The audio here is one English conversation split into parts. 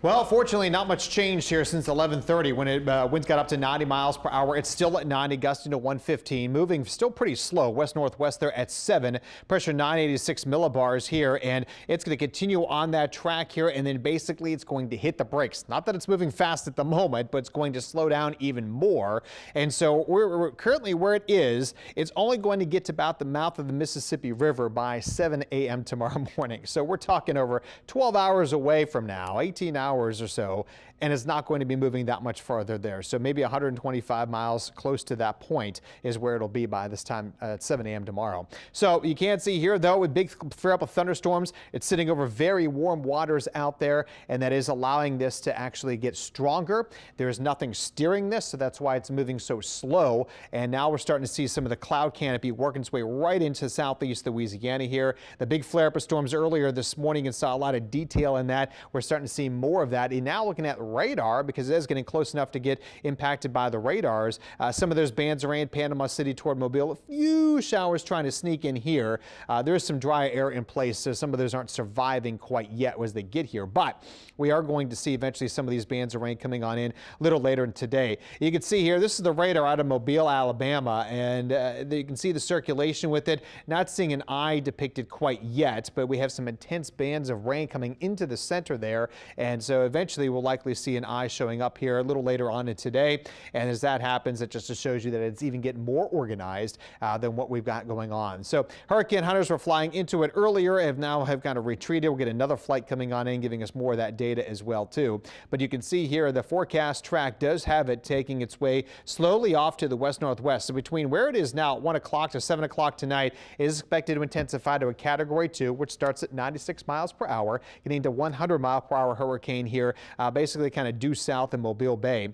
Well, fortunately, not much changed here since 11:30 when winds got up to 90 miles per hour. It's still at 90, gusting to 115, moving still pretty slow. West-northwest there at 7. Pressure 986 millibars here, and it's going to continue on that track here, and then basically it's going to hit the brakes. Not that it's moving fast at the moment, but it's going to slow down even more. And so we're currently where it is. It's only going to get to about the mouth of the Mississippi River by 7 a.m. tomorrow morning. So we're talking over 12 hours away from now, 18 hours or so, and it's not going to be moving that much farther there. So maybe 125 miles close to that point is where it'll be by this time at 7 a.m. tomorrow. So you can see here, though, with big flare up of thunderstorms, it's sitting over very warm waters out there, and that is allowing this to actually get stronger. There's nothing steering this, so that's why it's moving so slow. And now we're starting to see some of the cloud canopy working its way right into southeast Louisiana here. The big flare up of storms earlier this morning and saw a lot of detail in that. We're starting to see more of that. And now looking at radar, because it is getting close enough to get impacted by the radars. Some of those bands are in Panama City toward Mobile. A few showers trying to sneak in here. There is some dry air in place, so some of those aren't surviving quite yet as they get here. But we are going to see eventually some of these bands of rain coming on in a little later today. You can see here, this is the radar out of Mobile, Alabama, and you can see the circulation with it. Not seeing an eye depicted quite yet, but we have some intense bands of rain coming into the center there. And so eventually we'll likely see an eye showing up here a little later on in today. And as that happens, it just shows you that it's even getting more organized than what we've got going on. So hurricane hunters were flying into it earlier, have kind of retreated. We'll get another flight coming on in, giving us more of that data as well too. But you can see here the forecast track does have it taking its way slowly off to the west-northwest. So between where it is now at 1 o'clock to 7 o'clock tonight, it is expected to intensify to a Category 2, which starts at 96 miles per hour, getting to 100 mile per hour hurricane here, basically kind of due south in Mobile Bay.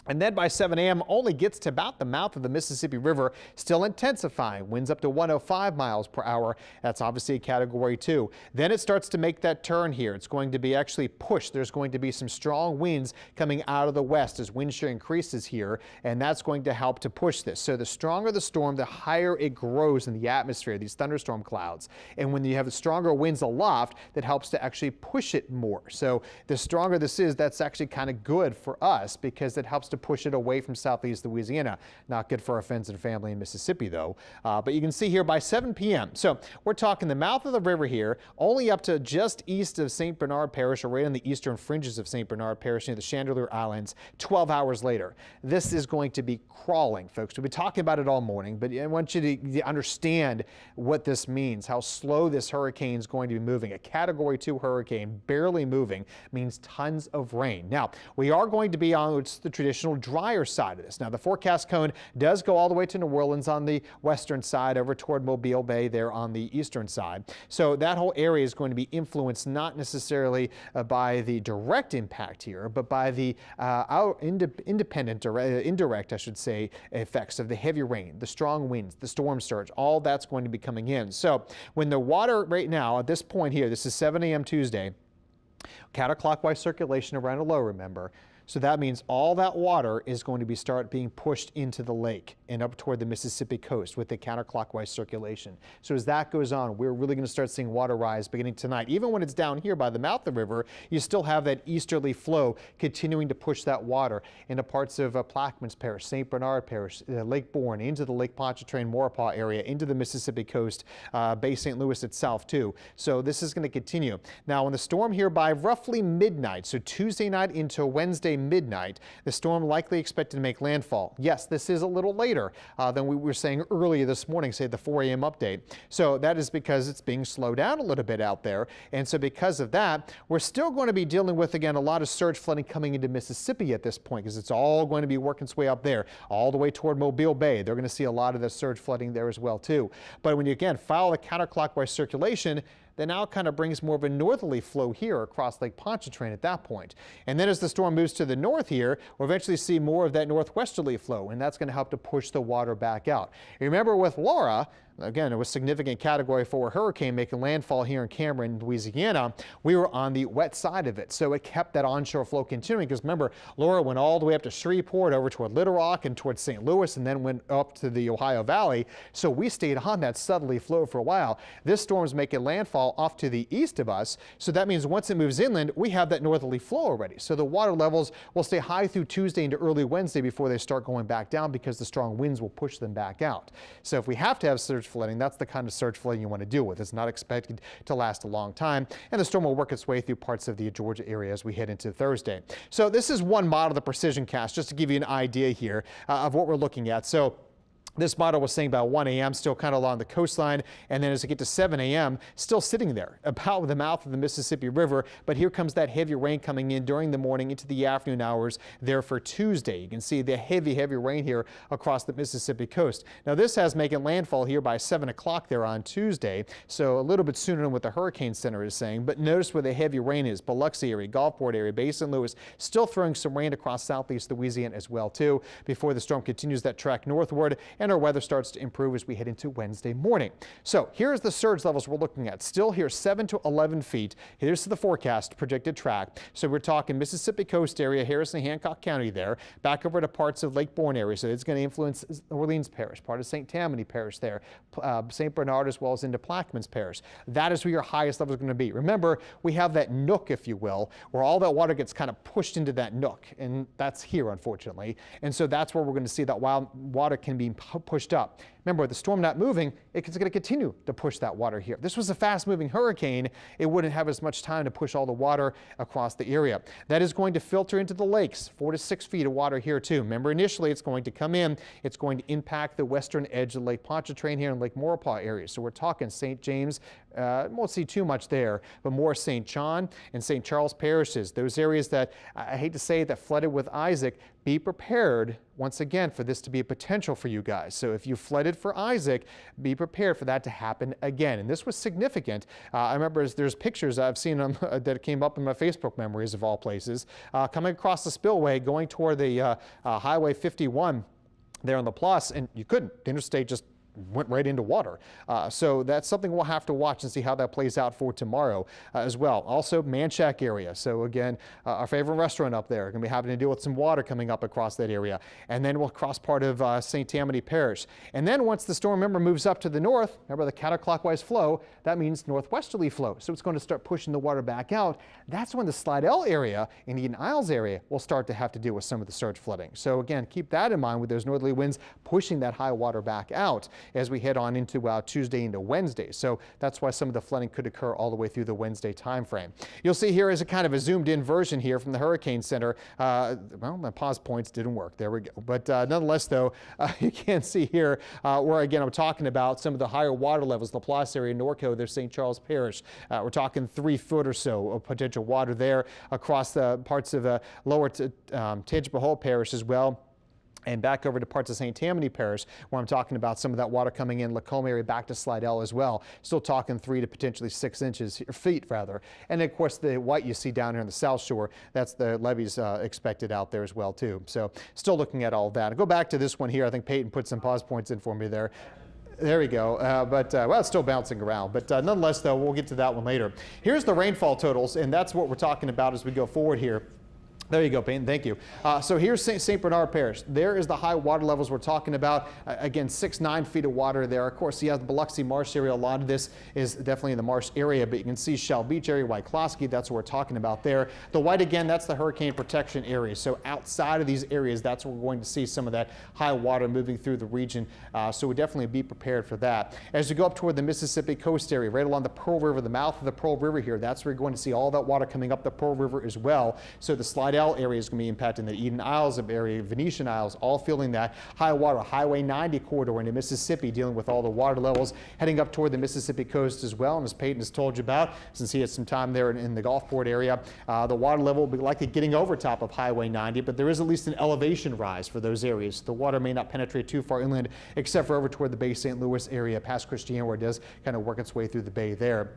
And then by 7 a.m. only gets to about the mouth of the Mississippi River, still intensifying. Winds up to 105 miles per hour. That's obviously a Category 2. Then it starts to make that turn here. It's going to be actually pushed. There's going to be some strong winds coming out of the west as wind shear increases here, and that's going to help to push this. So the stronger the storm, the higher it grows in the atmosphere, these thunderstorm clouds. And when you have stronger winds aloft, that helps to actually push it more. So the stronger this is, that's actually kind of good for us because it helps to push it away from southeast Louisiana. Not good for our friends and family in Mississippi, though. But you can see here by 7 p.m. So we're talking the mouth of the river here, only up to just east of St. Bernard Parish, or right on the eastern fringes of St. Bernard Parish near the Chandelier Islands, 12 hours later. This is going to be crawling, folks. We'll be talking about it all morning, but I want you to understand what this means, how slow this hurricane is going to be moving. A Category 2 hurricane, barely moving, means tons of rain. Now, we are going to be on the traditional drier side of this. Now, the forecast cone does go all the way to New Orleans on the western side, over toward Mobile Bay there on the eastern side. So that whole area is going to be influenced not necessarily by the direct impact here, but by the independent or indirect, I should say, effects of the heavy rain, the strong winds, the storm surge. All that's going to be coming in. So when the water right now at this point here, this is 7 a.m. Tuesday, counterclockwise circulation around a low, remember. So that means all that water is going to start being pushed into the lake and up toward the Mississippi coast with the counterclockwise circulation. So as that goes on, we're really going to start seeing water rise beginning tonight. Even when it's down here by the mouth of the river, you still have that easterly flow continuing to push that water into parts of Plaquemines Parish, St. Bernard Parish, Lake Bourne, into the Lake Pontchartrain, Maurepas area, into the Mississippi coast, Bay St. Louis itself too. So this is going to continue. Now, when the storm here by roughly midnight, so Tuesday night into Wednesday midnight, the storm likely expected to make landfall. Yes, this is a little later than we were saying earlier this morning, say the 4 a.m. update. So that is because it's being slowed down a little bit out there. And so because of that, we're still going to be dealing with, again, a lot of surge flooding coming into Mississippi at this point, because it's all going to be working its way up there, all the way toward Mobile Bay. They're going to see a lot of the surge flooding there as well, too. But when you, again, follow the counterclockwise circulation, that now kind of brings more of a northerly flow here across Lake Pontchartrain at that point. And then as the storm moves to the north here, we'll eventually see more of that northwesterly flow, and that's going to help to push the water back out. Remember with Laura, again, it was significant Category 4 hurricane making landfall here in Cameron, Louisiana. We were on the wet side of it, so it kept that onshore flow continuing because remember, Laura went all the way up to Shreveport, over toward Little Rock and towards St. Louis, and then went up to the Ohio Valley. So we stayed on that southerly flow for a while. This storm is making landfall off to the east of us, so that means once it moves inland, we have that northerly flow already. So the water levels will stay high through Tuesday into early Wednesday before they start going back down because the strong winds will push them back out. So if we have to have surge flooding, that's the kind of surge flooding you want to deal with. It's not expected to last a long time, and the storm will work its way through parts of the Georgia area as we head into Thursday. So this is one model, the Precisioncast, just to give you an idea here of what we're looking at. So this model was saying about 1 a.m. still kind of along the coastline, and then as we get to 7 a.m. still sitting there about the mouth of the Mississippi River. But here comes that heavy rain coming in during the morning into the afternoon hours there for Tuesday. You can see the heavy rain here across the Mississippi coast. Now this has making landfall here by 7 o'clock there on Tuesday, so a little bit sooner than what the Hurricane Center is saying. But notice where the heavy rain is: Biloxi area, Gulfport area, Bay St. Louis, still throwing some rain across southeast Louisiana as well too, before the storm continues that track northward and our weather starts to improve as we head into Wednesday morning. So here's the surge levels we're looking at. Still here 7 to 11 feet. Here's the forecast projected track. So we're talking Mississippi coast area, Harrison, Hancock County there, back over to parts of Lake Borgne area. So it's going to influence Orleans Parish, part of St. Tammany Parish there, St. Bernard, as well as into Plaquemines Parish. That is where your highest level is going to be. Remember, we have that nook, if you will, where all that water gets kind of pushed into that nook, and that's here, unfortunately. And so that's where we're going to see that wild water can be pushed up. Remember, with the storm not moving, it's going to continue to push that water here. If this was a fast-moving hurricane, it wouldn't have as much time to push all the water across the area. That is going to filter into the lakes, 4 to 6 feet of water here too. Remember, initially it's going to come in, it's going to impact the western edge of Lake Pontchartrain here in Lake Maurepas area. So we're talking St. James, won't see too much there, but more St. John and St. Charles parishes. Those areas that, I hate to say, that flooded with Isaac. Be prepared, once again, for this to be a potential for you guys. So if you flooded for Isaac, be prepared for that to happen again. And this was significant. I remember there's pictures I've seen that came up in my Facebook memories of all places, coming across the spillway, going toward the Highway 51 there on the plus, and you couldn't. The interstate just went right into water. So that's something we'll have to watch and see how that plays out for tomorrow as well. Also, Manchac area. So again, our favorite restaurant up there, going to be having to deal with some water coming up across that area. And then we'll cross part of St. Tammany Parish. And then once the storm, remember, moves up to the north, remember the counterclockwise flow, that means northwesterly flow. So it's going to start pushing the water back out. That's when the Slidell area and Eden Isles area will start to have to deal with some of the surge flooding. So again, keep that in mind with those northerly winds pushing that high water back out as we head on into Tuesday into Wednesday. So that's why some of the flooding could occur all the way through the Wednesday timeframe. You'll see here is a kind of a zoomed in version here from the Hurricane Center. Well, my pause points didn't work. There we go. But nonetheless, though, you can see here where, again, I'm talking about some of the higher water levels, Laplace area, Norco, there's St. Charles Parish. We're talking 3 foot or so of potential water there across the parts of lower Tangipahoa Parish as well. And back over to parts of St. Tammany Parish, where I'm talking about some of that water coming in Lacombe area back to Slidell as well. Still talking 3 to potentially 6 inches, or feet rather. And of course, the white you see down here on the South Shore, that's the levees expected out there as well too. So still looking at all of that. I'll go back to this one here. I think Peyton put some pause points in for me there. There we go. Well, it's still bouncing around. But nonetheless, though, we'll get to that one later. Here's the rainfall totals, and that's what we're talking about as we go forward here. There you go, Peyton. Thank you. So here's St. Bernard Parish. There is the high water levels we're talking about. Again, 6-9 feet of water there. Of course, you have the Biloxi Marsh area. A lot of this is definitely in the marsh area, but you can see Shell Beach area, Wyclosky. That's what we're talking about there. The white, again, that's the hurricane protection area. So outside of these areas, that's where we're going to see some of that high water moving through the region. So we definitely be prepared for that. As you go up toward the Mississippi coast area, right along the Pearl River, the mouth of the Pearl River here, that's where you're going to see all that water coming up the Pearl River as well. So the Slidell area is going to be impacting the Eden Isles area, Venetian Isles, all feeling that high water. Highway 90 corridor into Mississippi, dealing with all the water levels heading up toward the Mississippi coast as well. And as Peyton has told you about, since he had some time there in the Gulfport area, the water level will be likely getting over top of Highway 90, but there is at least an elevation rise for those areas. The water may not penetrate too far inland, except for over toward the Bay St. Louis area, past Christiana, where it does kind of work its way through the bay there.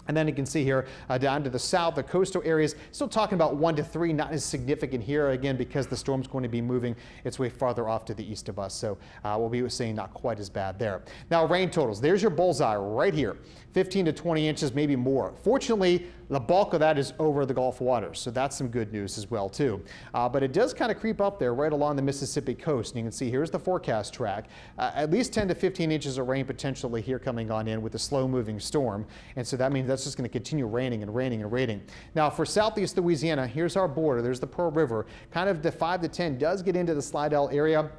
And then you can see here down to the south, the coastal areas, still talking about 1 to 3, not as significant here, again, because the storm's going to be moving its way farther off to the east of us. So we'll be seeing not quite as bad there. Now, rain totals. There's your bullseye right here. 15 to 20 inches, maybe more. Fortunately, the bulk of that is over the Gulf waters, so that's some good news as well, too. But it does kind of creep up there right along the Mississippi coast. And you can see here's the forecast track. At least 10 to 15 inches of rain potentially here coming on in with a slow-moving storm. And so that means that's just going to continue raining and raining and raining. Now, for southeast Louisiana, here's our border. There's the Pearl River. Kind of the 5 to 10 does get into the Slidell area,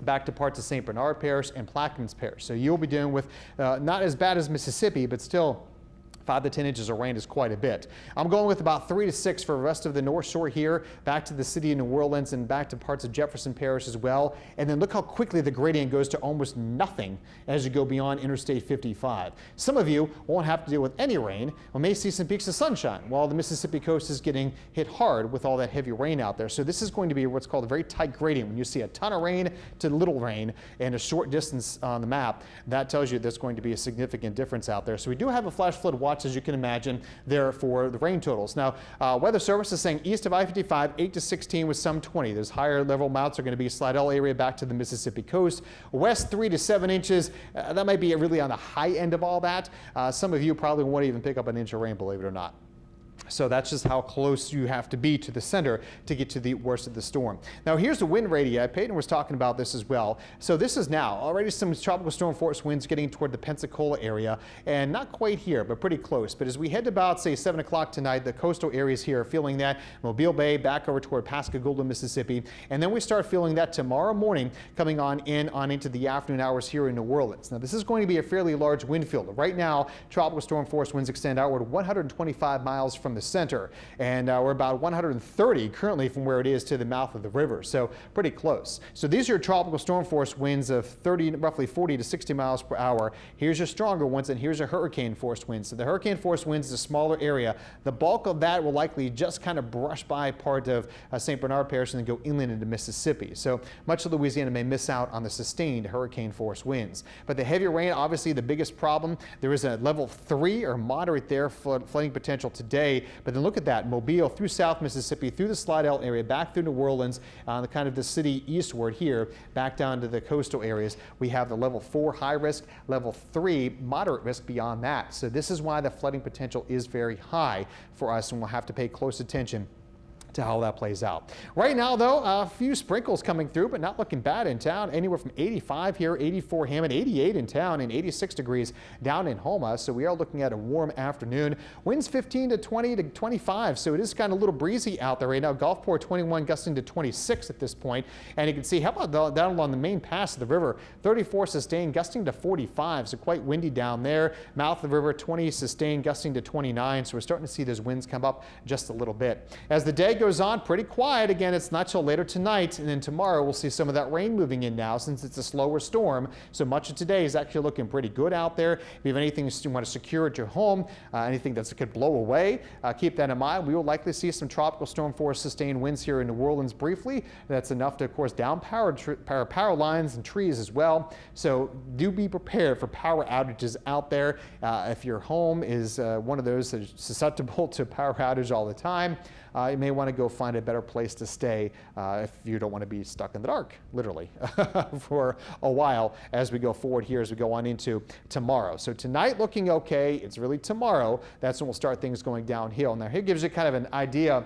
back to parts of St. Bernard Parish and Plaquemines Parish. So you'll be dealing with not as bad as Mississippi, but still 5 to 10 inches of rain is quite a bit. I'm going with about 3 to 6 for the rest of the North Shore here, back to the city of New Orleans and back to parts of Jefferson Parish as well. And then look how quickly the gradient goes to almost nothing as you go beyond Interstate 55. Some of you won't have to deal with any rain. We may see some peaks of sunshine while the Mississippi coast is getting hit hard with all that heavy rain out there. So this is going to be what's called a very tight gradient. When you see a ton of rain to little rain and a short distance on the map, that tells you there's going to be a significant difference out there. So we do have a flash flood watch, as you can imagine, there for the rain totals. Now, Weather Service is saying east of I-55, 8 to 16 with some 20. Those higher level amounts are going to be Slidell area back to the Mississippi coast. West 3 to 7 inches. That might be really on the high end of all that. Some of you probably won't even pick up an inch of rain, believe it or not. So that's just how close you have to be to the center to get to the worst of the storm. Now here's the wind radii. Peyton was talking about this as well. So this is now already some tropical storm force winds getting toward the Pensacola area, and not quite here, but pretty close. But as we head to about, say, 7 o'clock tonight, the coastal areas here are feeling that. Mobile Bay back over toward Pascagoula, Mississippi. And then we start feeling that tomorrow morning coming on into the afternoon hours here in New Orleans. Now this is going to be a fairly large wind field. Right now, tropical storm force winds extend outward 125 miles from the center, and we're about 130 currently from where it is to the mouth of the river, so pretty close. So these are tropical storm force winds of roughly 40 to 60 miles per hour. Here's your stronger ones, and here's your hurricane force winds. So the hurricane force winds is a smaller area. The bulk of that will likely just kind of brush by part of St. Bernard Parish and then go inland into Mississippi. So much of Louisiana may miss out on the sustained hurricane force winds. But the heavy rain, obviously the biggest problem. There is a level 3 or moderate there flooding potential today. But then look at that, Mobile through South Mississippi, through the Slidell area, back through New Orleans, the kind of the city eastward here, back down to the coastal areas. We have the level 4 high risk, level 3 moderate risk beyond that. So this is why the flooding potential is very high for us, and we'll have to pay close attention to how that plays out. Right now, though, a few sprinkles coming through, but not looking bad in town. Anywhere from 85 here, 84 Hammond, 88 in town, and 86 degrees down in Houma. So we are looking at a warm afternoon. Winds 15 to 20 to 25, so it is kind of a little breezy out there right now. Gulfport 21 gusting to 26 at this point. And you can see, how about down along the main pass of the river, 34 sustained, gusting to 45, so quite windy down there. Mouth of the river, 20 sustained, gusting to 29, so we're starting to see those winds come up just a little bit. As the day goes on, pretty quiet. Again, it's not till later tonight, and then tomorrow we'll see some of that rain moving in now since it's a slower storm. So much of today is actually looking pretty good out there. If you have anything you want to secure at your home, anything that could blow away, keep that in mind. We will likely see some tropical storm force sustained winds here in New Orleans briefly. That's enough to, of course, down power lines and trees as well. So do be prepared for power outages out there. If your home is one of those that is susceptible to power outage all the time, you may want to go find a better place to stay if you don't want to be stuck in the dark, literally, for a while as we go forward here, as we go on into tomorrow. So tonight looking okay. It's really tomorrow. That's when we'll start things going downhill. Now here gives you kind of an idea,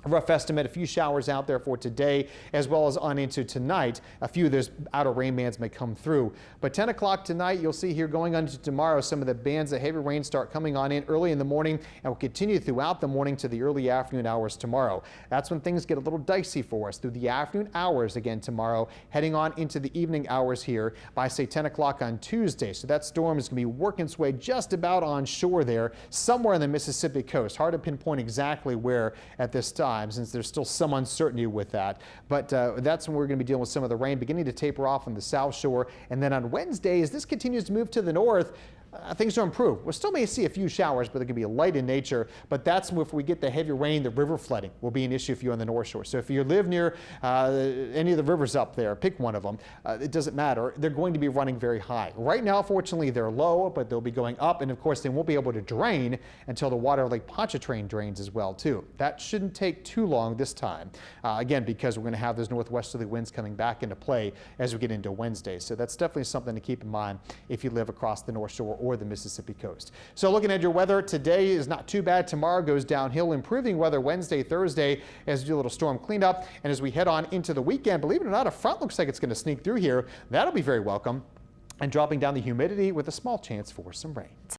a rough estimate, a few showers out there for today as well as on into tonight. A few of those outer rain bands may come through. But 10 o'clock tonight, you'll see here going on to tomorrow, some of the bands of heavy rain start coming on in early in the morning and will continue throughout the morning to the early afternoon hours tomorrow. That's when things get a little dicey for us through the afternoon hours again tomorrow, heading on into the evening hours here by, say, 10 o'clock on Tuesday. So that storm is going to be working its way just about on shore there, somewhere on the Mississippi coast. Hard to pinpoint exactly where at this time, since there's still some uncertainty with that. But that's when we're going to be dealing with some of the rain beginning to taper off on the south shore. And then on Wednesday, as this continues to move to the north, things will improve. We still may see a few showers, but they're going to be light in nature. But that's if we get the heavy rain, the river flooding will be an issue for you on the North Shore. So if you live near any of the rivers up there, pick one of them. It doesn't matter. They're going to be running very high. Right now, fortunately, they're low, but they'll be going up. And of course, they won't be able to drain until the water Lake Pontchartrain drains as well, too. That shouldn't take too long this time. Again, because we're going to have those northwesterly winds coming back into play as we get into Wednesday. So that's definitely something to keep in mind if you live across the North Shore or the Mississippi coast. So looking at your weather, today is not too bad. Tomorrow goes downhill, improving weather Wednesday, Thursday as we do a little storm cleanup. And as we head on into the weekend, believe it or not, a front looks like it's going to sneak through here. That'll be very welcome. And dropping down the humidity with a small chance for some rain.